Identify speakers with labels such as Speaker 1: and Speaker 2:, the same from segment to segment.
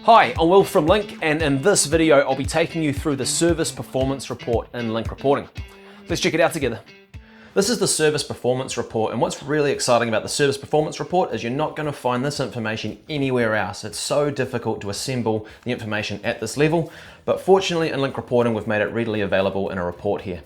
Speaker 1: Hi, I'm Will from Link, and in this video I'll be taking you through the service performance report in Link Reporting. Let's check it out together. This is the service performance report, and what's really exciting about the service performance report is you're not going to find this information anywhere else. It's so difficult to assemble the information at this level, but fortunately in Link Reporting we've made it readily available in a report here.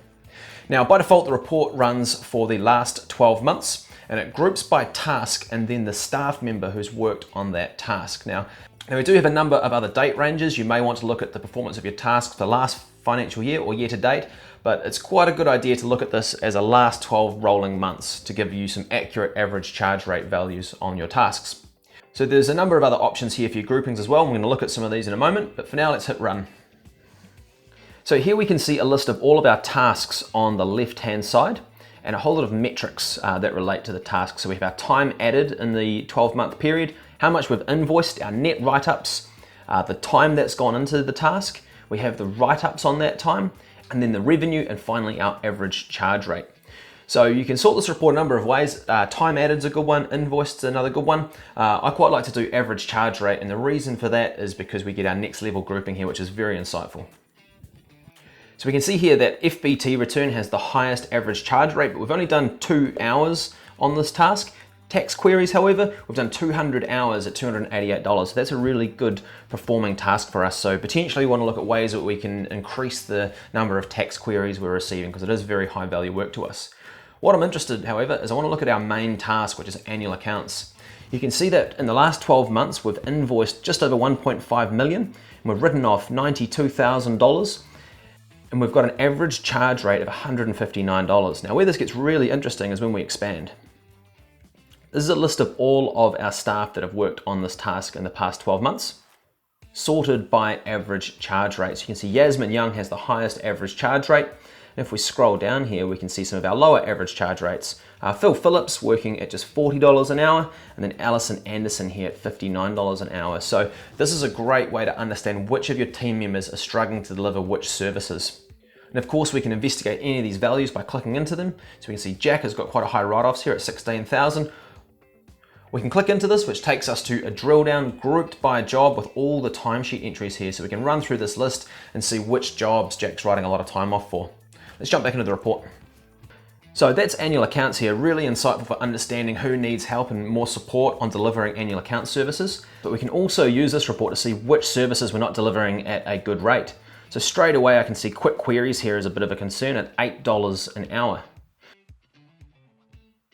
Speaker 1: Now by default the report runs for the last 12 months and it groups by task and then the staff member who's worked on that task. Now we do have a number of other date ranges. You may want to look at the performance of your task for the last financial year or year to date, but it's quite a good idea to look at this as a last 12 rolling months to give you some accurate average charge rate values on your tasks. So there's a number of other options here for your groupings as well. I'm going to look at some of these in a moment, but for now let's hit run. So here we can see a list of all of our tasks on the left hand side and a whole lot of metrics that relate to the task. So we have our time added in the 12-month period, how much we've invoiced, our net write-ups, the time that's gone into the task, we have the write-ups on that time, and then the revenue, and finally our average charge rate. So you can sort this report a number of ways. Time added is a good one, invoiced is another good one. I quite like to do average charge rate, and the reason for that is because we get our next level grouping here, which is very insightful. So we can see here that FBT return has the highest average charge rate, but we've only done 2 hours on this task. Tax queries, however, we've done 200 hours at $288. So that's a really good performing task for us. So potentially we want to look at ways that we can increase the number of tax queries we're receiving because it is very high value work to us. What I'm interested, however, is I want to look at our main task, which is annual accounts. You can see that in the last 12 months, we've invoiced just over 1.5 million, and we've written off $92,000. And we've got an average charge rate of $159. Now where this gets really interesting is when we expand. This is a list of all of our staff that have worked on this task in the past 12 months, sorted by average charge rates. You can see Yasmin Young has the highest average charge rate. And if we scroll down here, we can see some of our lower average charge rates. Phil Phillips working at just $40 an hour, and then Alison Anderson here at $59 an hour. So this is a great way to understand which of your team members are struggling to deliver which services. And of course we can investigate any of these values by clicking into them. So we can see Jack has got quite a high write-offs here at 16,000. We can click into this, which takes us to a drill down grouped by job with all the timesheet entries here. So we can run through this list and see which jobs Jack's writing a lot of time off for. Let's jump back into the report. So that's annual accounts here, really insightful for understanding who needs help and more support on delivering annual account services. But we can also use this report to see which services we're not delivering at a good rate. So straight away I can see quick queries here is a bit of a concern at $8 an hour.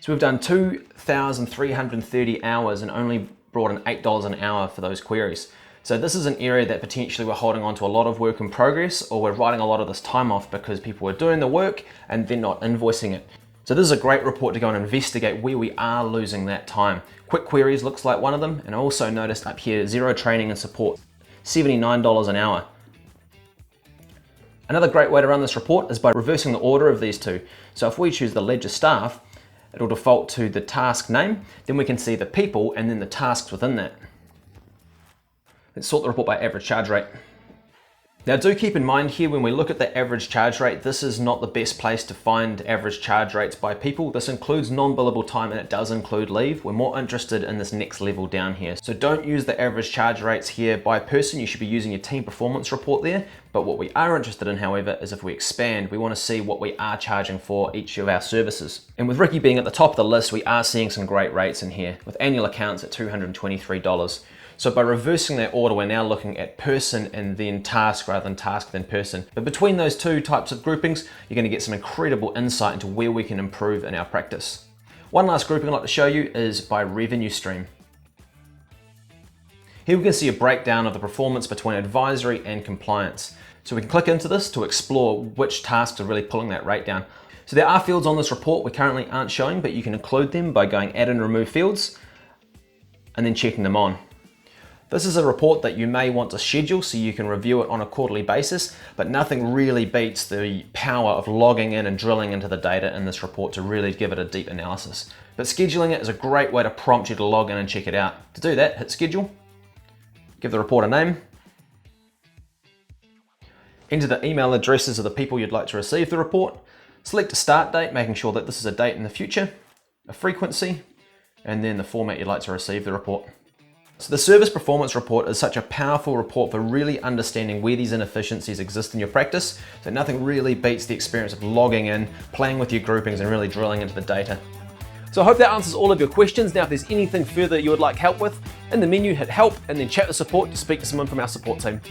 Speaker 1: So we've done 2,330 hours and only brought in $8 an hour for those queries. So this is an area that potentially we're holding on to a lot of work in progress, or we're writing a lot of this time off because people are doing the work and they're not invoicing it. So this is a great report to go and investigate where we are losing that time. Quick queries looks like one of them, and I also noticed up here Xero training and support, $79 an hour. Another great way to run this report is by reversing the order of these two. So if we choose the ledger staff, it'll default to the task name, then we can see the people and then the tasks within that. Let's sort the report by average charge rate. Now do keep in mind here when we look at the average charge rate, this is not the best place to find average charge rates by people. This includes non-billable time and it does include leave. We're more interested in this next level down here. So don't use the average charge rates here by person. You should be using your team performance report there. But what we are interested in, however, is if we expand, we want to see what we are charging for each of our services. And with Ricky being at the top of the list, we are seeing some great rates in here with annual accounts at $223. So by reversing that order, we're now looking at person and then task rather than task then person. But between those two types of groupings, you're going to get some incredible insight into where we can improve in our practice. One last grouping I'd like to show you is by revenue stream. Here we can see a breakdown of the performance between advisory and compliance. So we can click into this to explore which tasks are really pulling that rate down. So there are fields on this report we currently aren't showing, but you can include them by going add and remove fields and then checking them on. This is a report that you may want to schedule so you can review it on a quarterly basis, but nothing really beats the power of logging in and drilling into the data in this report to really give it a deep analysis. But scheduling it is a great way to prompt you to log in and check it out. To do that, hit schedule, give the report a name, enter the email addresses of the people you'd like to receive the report, select a start date, making sure that this is a date in the future, a frequency, and then the format you'd like to receive the report. So the service performance report is such a powerful report for really understanding where these inefficiencies exist in your practice. So nothing really beats the experience of logging in, playing with your groupings, and really drilling into the data. So I hope that answers all of your questions. Now, if there's anything further you would like help with, in the menu hit help and then chat with support to speak to someone from our support team.